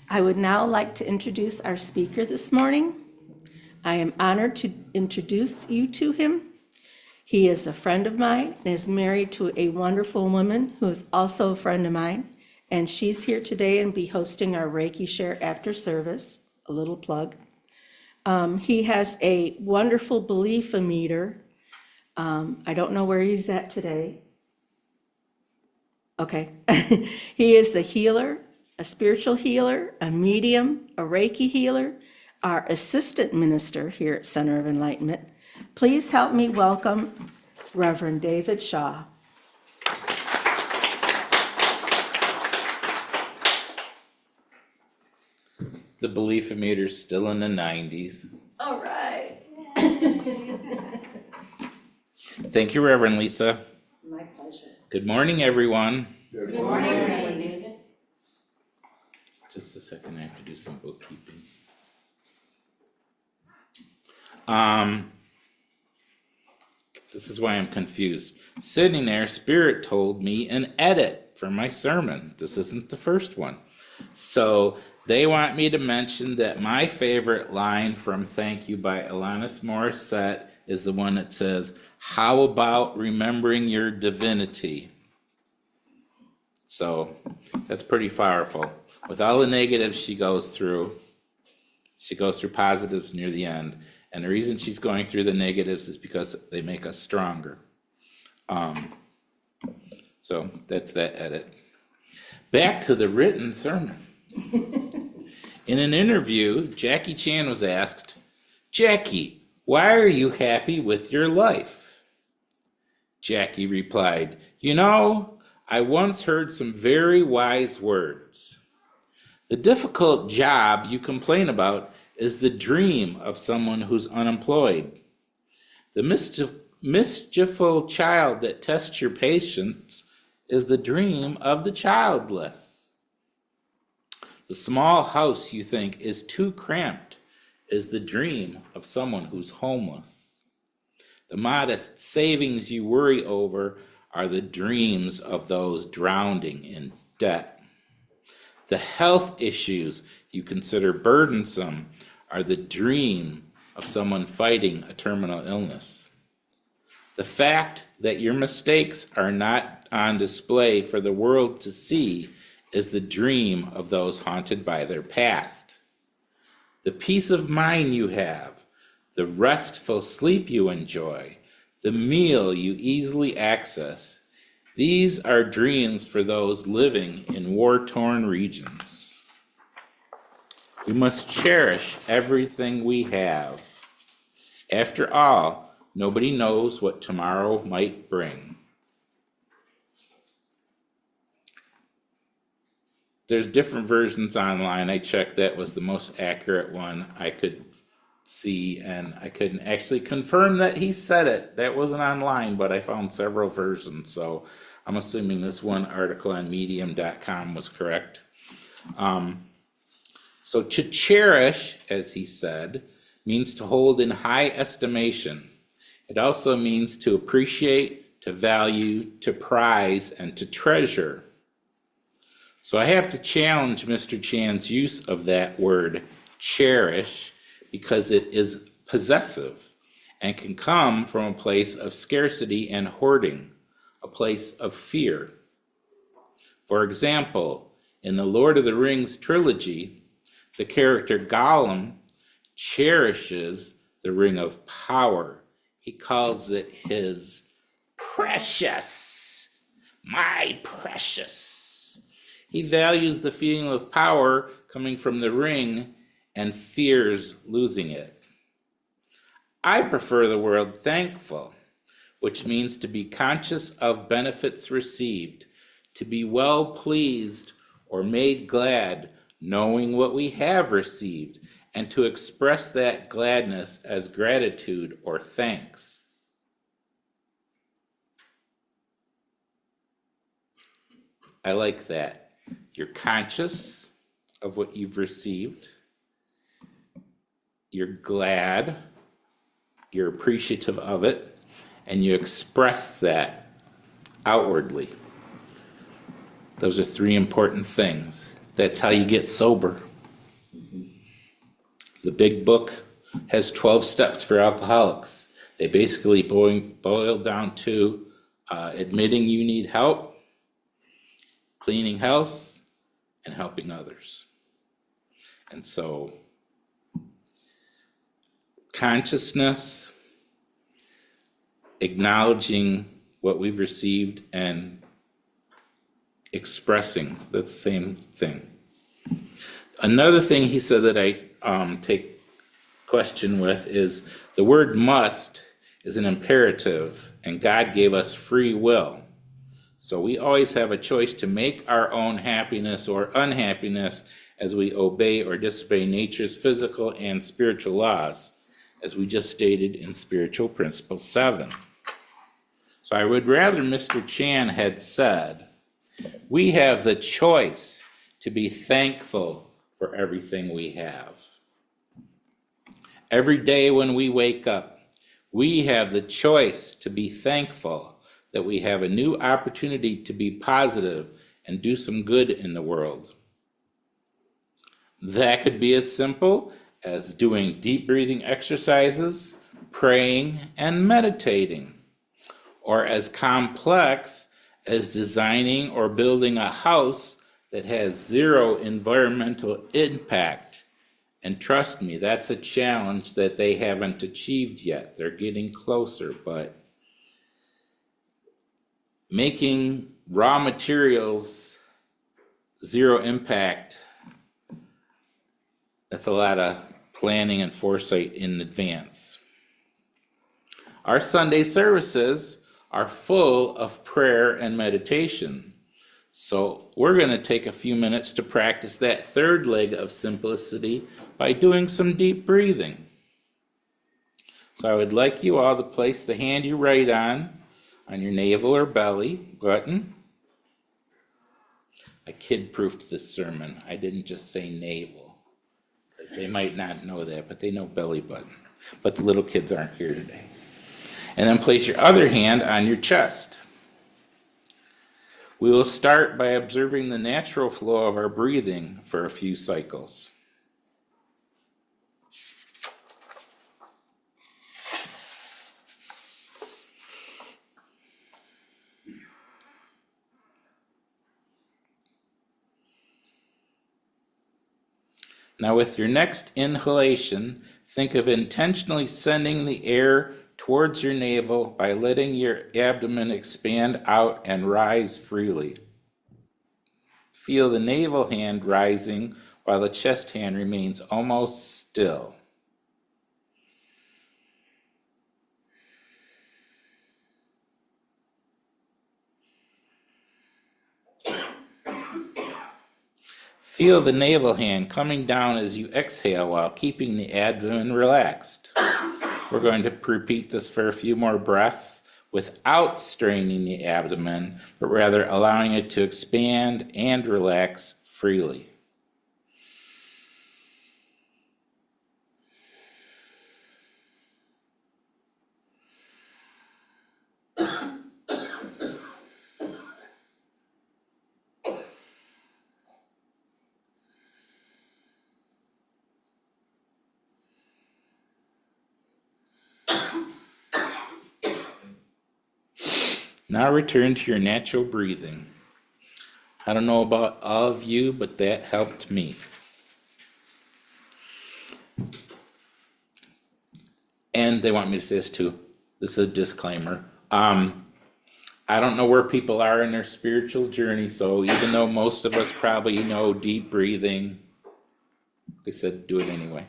I would now like to introduce our speaker this morning. I am honored to introduce you to him. He is a friend of mine and is married to a wonderful woman who is also a friend of mine, and she's here today and be hosting our Reiki Share after service, a little plug. He has a wonderful belief meter. I don't know where he's at today. Okay. He is a healer, a spiritual healer, a medium, a Reiki healer, our assistant minister here at Center of Enlightenment. Please help me welcome Rev David Shaw. The belief meter's still in the 90s. All right. Thank you, Reverend Lisa. My pleasure. Good morning, everyone. Good morning, Reverend David. Just a second, I have to do some bookkeeping. This is why I'm confused. Sitting there, Spirit told me an edit for my sermon. This isn't the first one. So they want me to mention that my favorite line from Thank You by Alanis Morissette is the one that says, "How about remembering your divinity?" So that's pretty powerful. With all the negatives she goes through positives near the end. And the reason she's going through the negatives is because they make us stronger. So that's that edit. Back to the written sermon. In an interview, Jackie Chan was asked, "Jackie, why are you happy with your life?" Jackie replied, I once heard some very wise words. The difficult job you complain about is the dream of someone who's unemployed. The mischievous child that tests your patience is the dream of the childless. The small house you think is too cramped is the dream of someone who's homeless. The modest savings you worry over are the dreams of those drowning in debt. The health issues you consider burdensome are the dream of someone fighting a terminal illness. The fact that your mistakes are not on display for the world to see is the dream of those haunted by their past. The peace of mind you have, the restful sleep you enjoy, the meal you easily access, these are dreams for those living in war-torn regions. We must cherish everything we have. After all, nobody knows what tomorrow might bring. There's different versions online. I checked that was the most accurate one I could see, and I couldn't actually confirm that he said it. That wasn't online, but I found several versions, so I'm assuming this one article on medium.com was correct. So to cherish, as he said, means to hold in high estimation. It also means to appreciate, to value, to prize, and to treasure. So I have to challenge Mr. Chan's use of that word, cherish, because it is possessive and can come from a place of scarcity and hoarding, a place of fear. For example, in the Lord of the Rings trilogy, the character Gollum cherishes the ring of power. He calls it his precious, my precious. He values the feeling of power coming from the ring and fears losing it. I prefer the word thankful, which means to be conscious of benefits received, to be well pleased or made glad knowing what we have received, and to express that gladness as gratitude or thanks. I like that. You're conscious of what you've received. You're glad. You're appreciative of it. And you express that outwardly. Those are three important things. That's how you get sober. The big book has 12 steps for alcoholics. They basically boil down to admitting you need help, cleaning house, and helping others. And so consciousness, acknowledging what we've received, and expressing, that's the same thing. Another thing he said that I take question with is the word must is an imperative, and God gave us free will. So we always have a choice to make our own happiness or unhappiness as we obey or disobey nature's physical and spiritual laws, as we just stated in Spiritual Principle 7. So I would rather Mr. Chan had said, we have the choice to be thankful for everything we have. Every day when we wake up, we have the choice to be thankful that we have a new opportunity to be positive and do some good in the world. That could be as simple as doing deep breathing exercises, praying, and meditating, or as complex as designing or building a house that has zero environmental impact. And trust me, that's a challenge that they haven't achieved yet. They're getting closer, but making raw materials zero impact, that's a lot of planning and foresight in advance. Our Sunday services are full of prayer and meditation. So we're going to take a few minutes to practice that third leg of simplicity by doing some deep breathing. So I would like you all to place the hand you write on your navel or belly button. I kid-proofed this sermon. I didn't just say navel. They might not know that, but they know belly button. But the little kids aren't here today. And then place your other hand on your chest. We will start by observing the natural flow of our breathing for a few cycles. Now with your next inhalation, think of intentionally sending the air towards your navel by letting your abdomen expand out and rise freely. Feel the navel hand rising while the chest hand remains almost still. Feel the navel hand coming down as you exhale while keeping the abdomen relaxed. We're going to repeat this for a few more breaths without straining the abdomen, but rather allowing it to expand and relax freely. Now return to your natural breathing. I don't know about all of you, but that helped me. And they want me to say this too. This is a disclaimer. I don't know where people are in their spiritual journey, so even though most of us probably know deep breathing, they said do it anyway.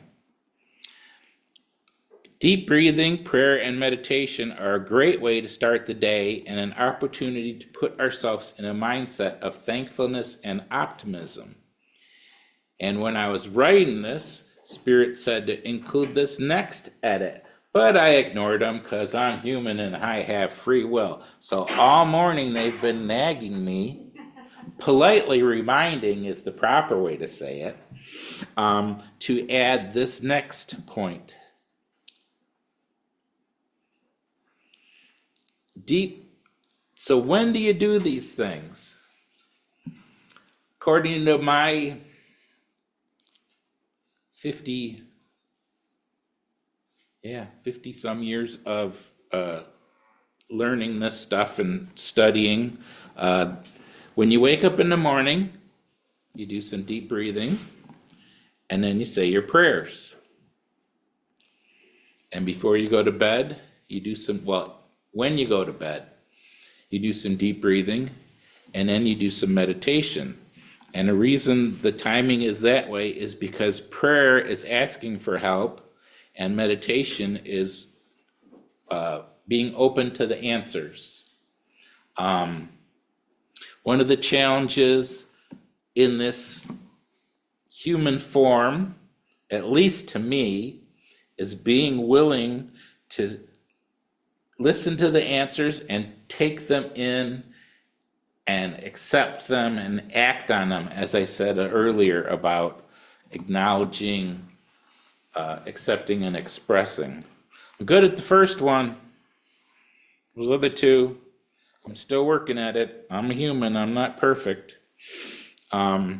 Deep breathing, prayer, and meditation are a great way to start the day and an opportunity to put ourselves in a mindset of thankfulness and optimism. And when I was writing this, Spirit said to include this next edit, but I ignored them because I'm human and I have free will. So all morning they've been nagging me, politely reminding is the proper way to say it, to add this next point. So when do you do these things? According to my 50 Yeah, 50 some years of learning this stuff and studying. When you wake up in the morning, you do some deep breathing, and then you say your prayers. And before you go to bed, you do when you go to bed, you do some deep breathing, and then you do some meditation. And the reason the timing is that way is because prayer is asking for help, and meditation is being open to the answers. One of the challenges in this human form, at least to me, is being willing to listen to the answers and take them in and accept them and act on them, as I said earlier about acknowledging, accepting, and expressing. I'm good at the first one. Those other two, I'm still working at it. I'm a human. I'm not perfect. But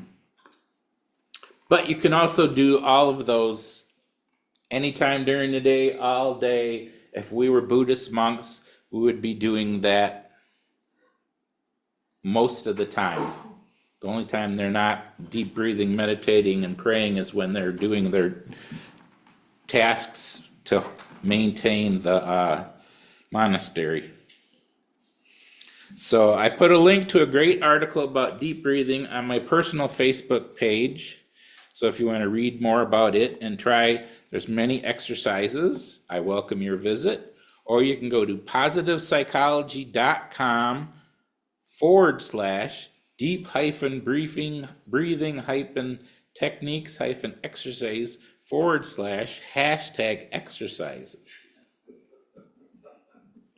you can also do all of those anytime during the day, all day. If we were Buddhist monks, we would be doing that most of the time. The only time they're not deep breathing, meditating, and praying is when they're doing their tasks to maintain the monastery. So I put a link to a great article about deep breathing on my personal Facebook page. So if you want to read more about it and try, there's many exercises. I welcome your visit. Or you can go to positive-deep-breathing-exercise/#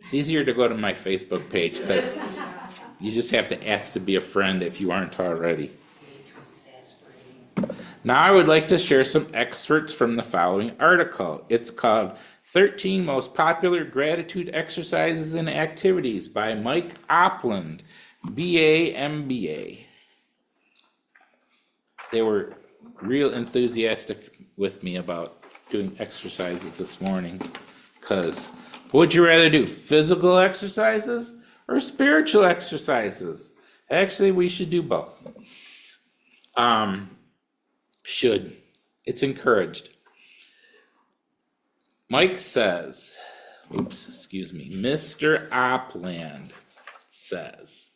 It's easier to go to my Facebook page because you just have to ask to be a friend if you aren't already. Now I would like to share some excerpts from the following article. It's called 13 Most Popular Gratitude Exercises and Activities by Mike Opland, BA, MBA. They were real enthusiastic with me about doing exercises this morning because would you rather do physical exercises or spiritual exercises? Actually, we should do both. It's encouraged. Mike says, Mr. Opland says,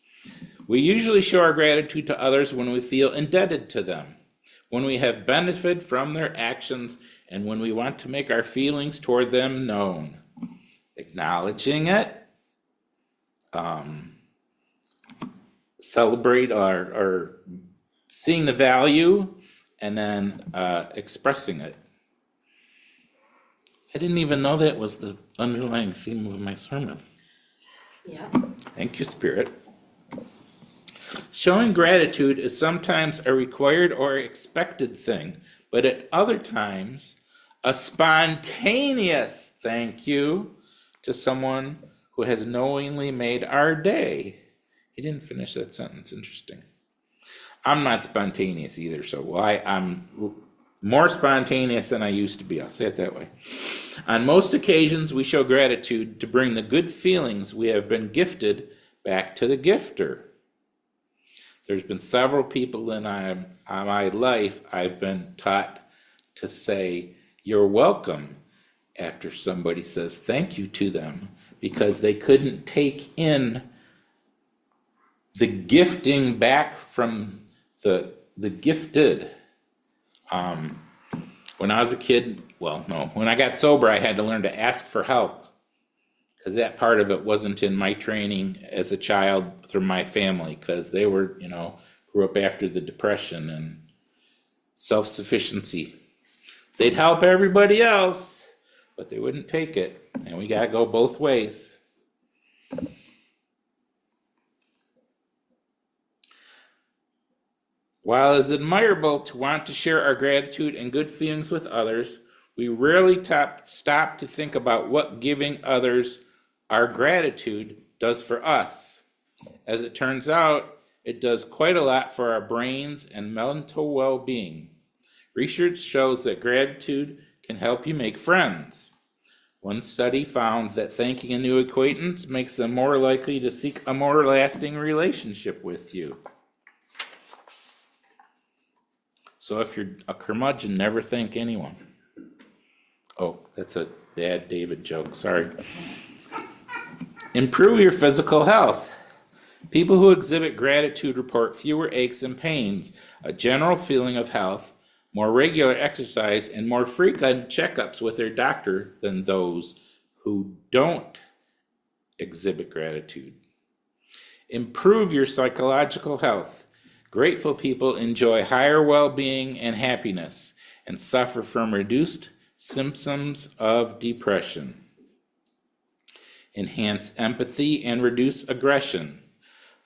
we usually show our gratitude to others when we feel indebted to them, when we have benefited from their actions, and when we want to make our feelings toward them known. Acknowledging it, celebrate or seeing the value, and then expressing it. I didn't even know that was the underlying theme of my sermon. Yeah. Thank you, Spirit. Showing gratitude is sometimes a required or expected thing, but at other times, a spontaneous thank you to someone who has knowingly made our day. He didn't finish that sentence. Interesting. I'm not spontaneous either, so I'm more spontaneous than I used to be. I'll say it that way. On most occasions, we show gratitude to bring the good feelings we have been gifted back to the gifter. There's been several people in my life I've been taught to say, you're welcome, after somebody says thank you to them, because they couldn't take in the gifting back from the gifted. When I was a kid, when I got sober, I had to learn to ask for help, because that part of it wasn't in my training as a child through my family, because they were, grew up after the Depression and self-sufficiency. They'd help everybody else, but they wouldn't take it, and we gotta go both ways. While it's admirable to want to share our gratitude and good feelings with others, we rarely stop to think about what giving others our gratitude does for us. As it turns out, it does quite a lot for our brains and mental well-being. Research shows that gratitude can help you make friends. One study found that thanking a new acquaintance makes them more likely to seek a more lasting relationship with you. So if you're a curmudgeon, never thank anyone. Oh, that's a bad David joke, sorry. Improve your physical health. People who exhibit gratitude report fewer aches and pains, a general feeling of health, more regular exercise, and more frequent checkups with their doctor than those who don't exhibit gratitude. Improve your psychological health. Grateful people enjoy higher well-being and happiness and suffer from reduced symptoms of depression. Enhance empathy and reduce aggression.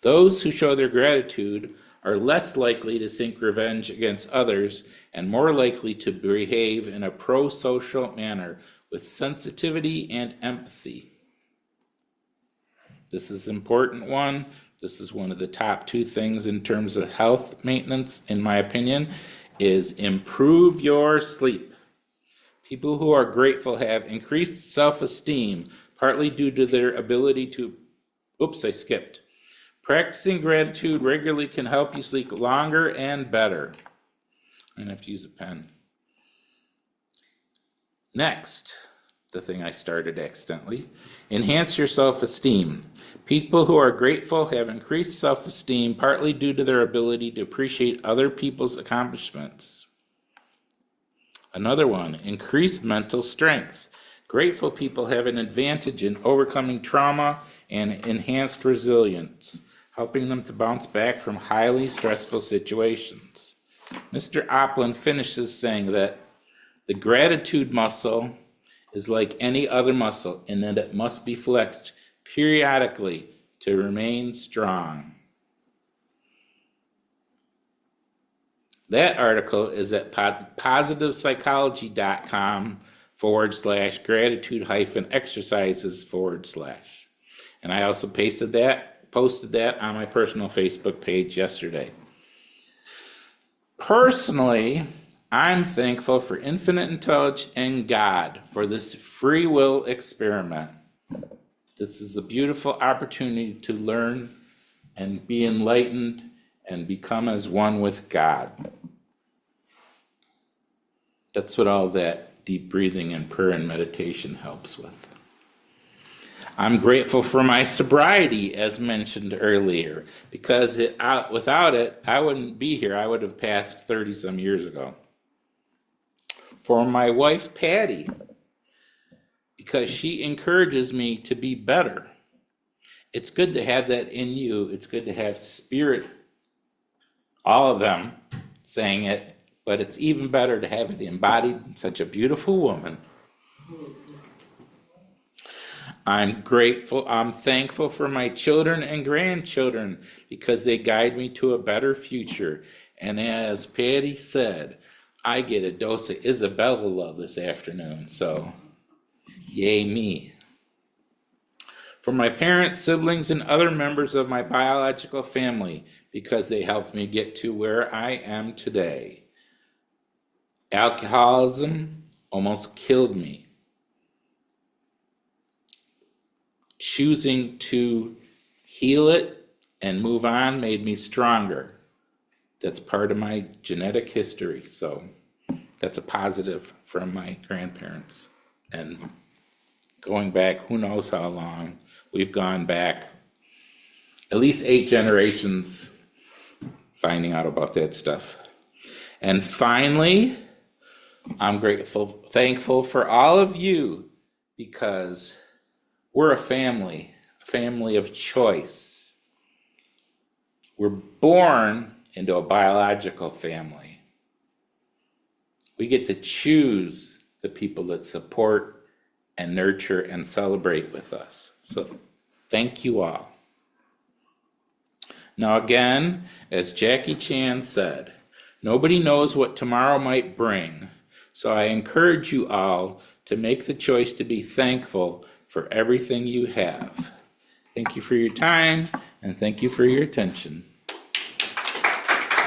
Those who show their gratitude are less likely to seek revenge against others and more likely to behave in a pro-social manner with sensitivity and empathy. This is an important one. This is one of the top 2 things in terms of health maintenance, in my opinion, is improve your sleep. People who are grateful have increased self-esteem, partly due to their ability to, Practicing gratitude regularly can help you sleep longer and better. I'm gonna have to use a pen. Next, the thing I started accidentally, enhance your self-esteem. People who are grateful have increased self-esteem, partly due to their ability to appreciate other people's accomplishments. Another one, increase mental strength. Grateful people have an advantage in overcoming trauma and enhanced resilience, helping them to bounce back from highly stressful situations. Mr. Opland finishes saying that the gratitude muscle is like any other muscle in that it must be flexed periodically to remain strong. That article is at positivepsychology.com/gratitude-exercises/. And I also posted that on my personal Facebook page yesterday. Personally, I'm thankful for infinite intelligence and God for this free will experiment. This is a beautiful opportunity to learn and be enlightened and become as one with God. That's what all that deep breathing and prayer and meditation helps with. I'm grateful for my sobriety, as mentioned earlier, because without it, I wouldn't be here. I would have passed 30 some years ago. For my wife, Patty, because she encourages me to be better. It's good to have that in you. It's good to have spirit, all of them saying it, but it's even better to have it embodied in such a beautiful woman. I'm thankful for my children and grandchildren because they guide me to a better future. And as Patty said, I get a dose of Isabella love this afternoon, so yay me. For my parents, siblings, and other members of my biological family because they helped me get to where I am today. Alcoholism almost killed me. Choosing to heal it and move on made me stronger. That's part of my genetic history, so that's a positive from my grandparents. And going back, who knows how long, we've gone back at least 8 generations finding out about that stuff. And finally, I'm thankful for all of you because we're a family of choice. We're born into a biological family. We get to choose the people that support and nurture and celebrate with us. So thank you all. Now again, as Jackie Chan said, nobody knows what tomorrow might bring. So I encourage you all to make the choice to be thankful for everything you have. Thank you for your time, and thank you for your attention.